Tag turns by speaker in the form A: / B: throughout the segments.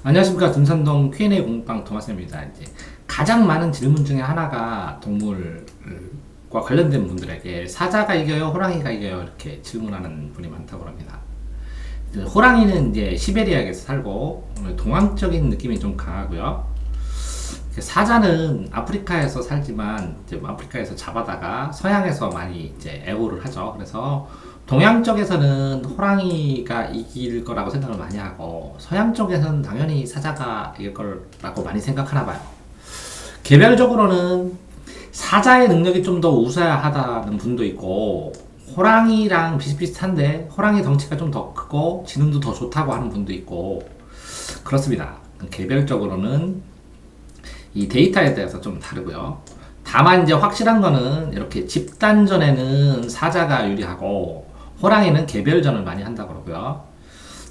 A: 안녕하십니까. 둔산동 Q&A 공방 토마스입니다. 이제 가장 많은 질문 중에 하나가 동물과 관련된 분들에게 사자가 이겨요, 호랑이가 이겨요 이렇게 질문하는 분이 많다고 합니다. 호랑이는 이제 시베리아에서 살고 동양적인 느낌이 좀 강하고요. 사자는 아프리카에서 살지만 이제 아프리카에서 잡아다가 서양에서 많이 이제 애호를 하죠. 그래서 동양 쪽에서는 호랑이가 이길 거라고 생각을 많이 하고 서양 쪽에서는 당연히 사자가 이길 거라고 많이 생각하나 봐요. 개별적으로는 사자의 능력이 좀 더 우세하다는 분도 있고 호랑이랑 비슷비슷한데 호랑이 덩치가 좀 더 크고 지능도 더 좋다고 하는 분도 있고 그렇습니다. 개별적으로는 이 데이터에 대해서 좀 다르고요. 다만 이제 확실한 거는 이렇게 집단전에는 사자가 유리하고 호랑이는 개별전을 많이 한다고 그러고요.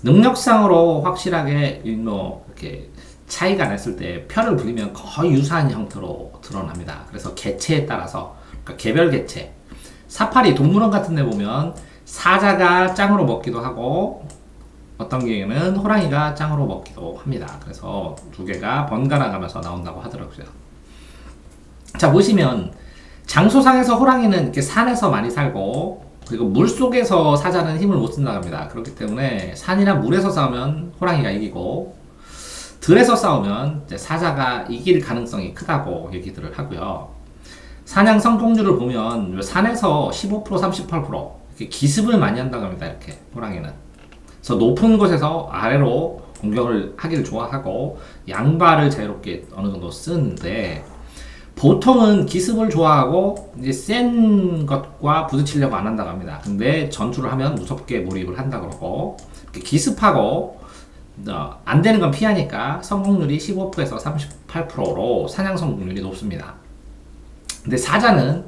A: 능력상으로 확실하게 이렇게 차이가 났을 때 표를 부리면 거의 유사한 형태로 드러납니다. 그래서 개체에 따라서 그러니까 개별 개체 사파리 동물원 같은 데 보면 사자가 짱으로 먹기도 하고 어떤 경우에는 호랑이가 짱으로 먹기도 합니다. 그래서 두 개가 번갈아 가면서 나온다고 하더라고요. 자, 보시면 장소상에서 호랑이는 이렇게 산에서 많이 살고 그리고 물속에서 사자는 힘을 못 쓴다고 합니다. 그렇기 때문에 산이나 물에서 싸우면 호랑이가 이기고 들에서 싸우면 이제 사자가 이길 가능성이 크다고 얘기들을 하고요. 사냥 성공률을 보면 산에서 15% 38% 이렇게 기습을 많이 한다고 합니다. 이렇게 호랑이는. 그래서 높은 곳에서 아래로 공격을 하기를 좋아하고 양발을 자유롭게 어느 정도 쓰는데 보통은 기습을 좋아하고 이제 센 것과 부딪히려고 안 한다고 합니다. 근데 전투를 하면 무섭게 몰입을 한다 그러고 기습하고 안 되는 건 피하니까 성공률이 15%에서 38%로 사냥 성공률이 높습니다. 근데 사자는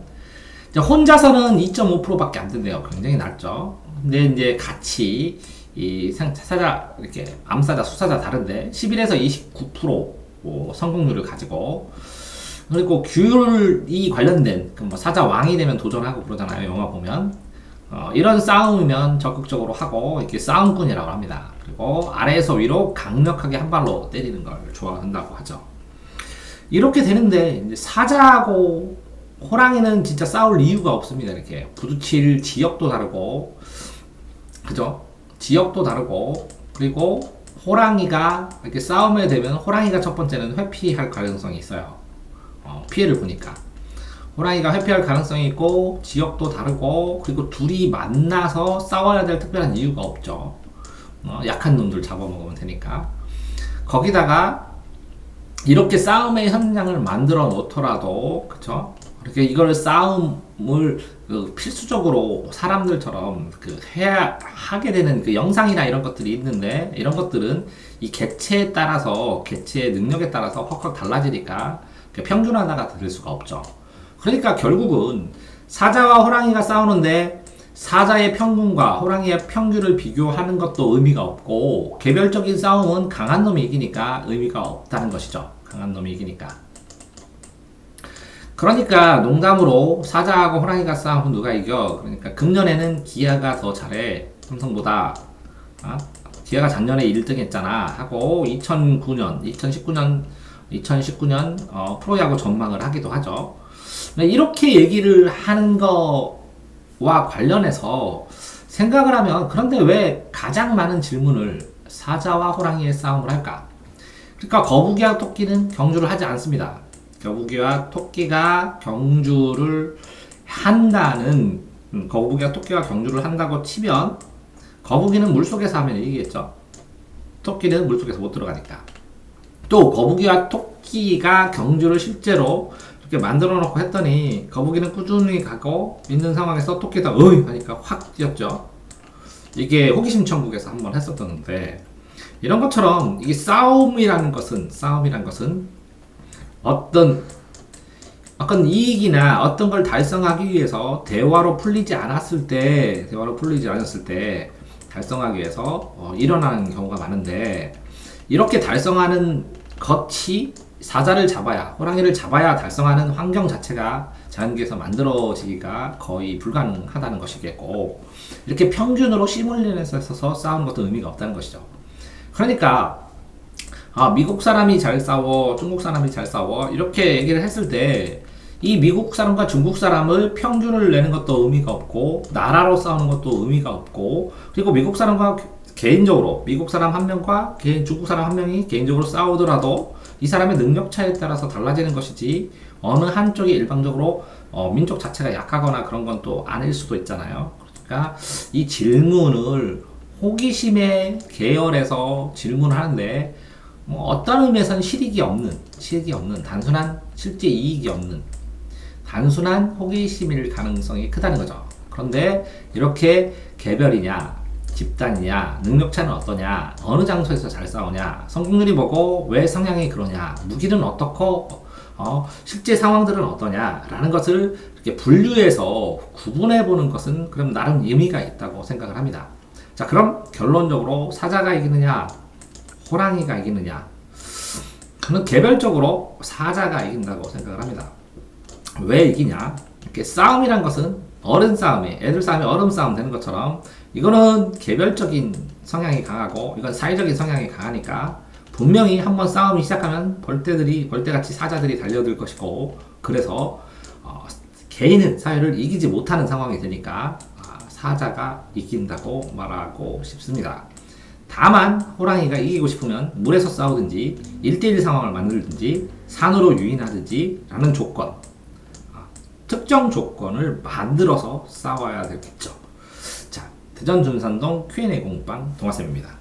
A: 이제 혼자서는 2.5%밖에 안 된대요. 굉장히 낮죠. 근데 이제 같이 이 사자 이렇게 암사자, 수사자 다른데 11에서 29% 성공률을 가지고 그리고 귤이 관련된 뭐 사자 왕이 되면 도전하고 그러잖아요. 영화 보면 이런 싸움이면 적극적으로 하고 이렇게 싸움꾼이라고 합니다. 그리고 아래에서 위로 강력하게 한 발로 때리는 걸 좋아한다고 하죠. 이렇게 되는데 이제 사자하고 호랑이는 진짜 싸울 이유가 없습니다. 이렇게 부딪힐 지역도 다르고 그죠? 지역도 다르고 그리고 호랑이가 이렇게 싸움에 되면 호랑이가 첫 번째는 회피할 가능성이 있어요. 피해를 보니까 호랑이가 회피할 가능성이 있고 지역도 다르고 그리고 둘이 만나서 싸워야 될 특별한 이유가 없죠. 약한 놈들 잡아먹으면 되니까. 거기다가 이렇게 싸움의 현장을 만들어 놓더라도 그쵸? 이렇게 이걸 싸움을 필수적으로 사람들처럼 해야 하게 되는 그 영상이나 이런 것들이 있는데 이런 것들은 이 개체에 따라서 개체의 능력에 따라서 확확 달라지니까 평준화가 될 수가 없죠. 그러니까 결국은 사자와 호랑이가 싸우는데 사자의 평균과 호랑이의 평균을 비교하는 것도 의미가 없고 개별적인 싸움은 강한 놈이 이기니까 의미가 없다는 것이죠. 강한 놈이 이기니까. 그러니까 농담으로 사자하고 호랑이가 싸우면 누가 이겨? 그러니까 금년에는 기아가 더 잘해. 삼성보다. 기아가 작년에 1등 했잖아. 하고 2019년 프로야구 전망을 하기도 하죠. 이렇게 얘기를 하는 거와 관련해서 생각을 하면 그런데 왜 가장 많은 질문을 사자와 호랑이의 싸움을 할까? 그러니까 거북이와 토끼는 경주를 하지 않습니다. 거북이와 토끼가 경주를 한다는 거북이와 토끼가 경주를 한다고 치면 거북이는 물속에서 하면 이기겠죠. 토끼는 물속에서 못 들어가니까. 또 거북이와 토끼가 경주를 실제로 이렇게 만들어 놓고 했더니 거북이는 꾸준히 가고 있는 상황에서 토끼가 어이 하니까 확 뛰었죠. 이게 호기심 천국에서 한번 했었던데 이런 것처럼 이게 싸움이란 것은 어떤 이익이나 어떤 걸 달성하기 위해서 대화로 풀리지 않았을 때 달성하기 위해서 일어나는 경우가 많은데 이렇게 달성하는 것이 사자를 잡아야 호랑이를 잡아야 달성하는 환경 자체가 자연계에서 만들어지기가 거의 불가능하다는 것이겠고 이렇게 평균으로 시뮬레이션에서 싸우는 것도 의미가 없다는 것이죠. 그러니까 아, 미국 사람이 잘 싸워, 중국 사람이 잘 싸워, 이렇게 얘기를 했을 때, 이 미국 사람과 중국 사람을 평균을 내는 것도 의미가 없고, 나라로 싸우는 것도 의미가 없고, 그리고 미국 사람과 개인적으로, 미국 사람 한 명과 중국 사람 한 명이 개인적으로 싸우더라도, 이 사람의 능력 차이에 따라서 달라지는 것이지, 어느 한쪽이 일방적으로 민족 자체가 약하거나 그런 건 또 아닐 수도 있잖아요. 그러니까 이 질문을 호기심의 계열에서 질문하는데 뭐 어떤 의미에서는 실익이 없는 단순한 실제 이익이 없는 단순한 호기심일 가능성이 크다는 거죠. 그런데 이렇게 개별이냐 집단이냐 능력차는 어떠냐 어느 장소에서 잘 싸우냐 성공률이 뭐고 왜 성향이 그러냐 무기는 어떻고 실제 상황들은 어떠냐 라는 것을 이렇게 분류해서 구분해 보는 것은 그럼 나름 의미가 있다고 생각을 합니다. 자, 그럼 결론적으로 사자가 이기느냐 호랑이가 이기느냐? 저는 개별적으로 사자가 이긴다고 생각을 합니다. 왜 이기냐? 이렇게 싸움이란 것은 어른 싸움이, 애들 싸움이 어른 싸움 되는 것처럼 이거는 개별적인 성향이 강하고 이건 사회적인 성향이 강하니까 분명히 한번 싸움이 시작하면 벌떼같이 사자들이 달려들 것이고 그래서 개인은 사회를 이기지 못하는 상황이 되니까 사자가 이긴다고 말하고 싶습니다. 다만 호랑이가 이기고 싶으면 물에서 싸우든지 1대1 상황을 만들든지 산으로 유인하든지 라는 조건 특정 조건을 만들어서 싸워야 되겠죠. 자, 대전 준산동 Q&A 공방 동아쌤입니다.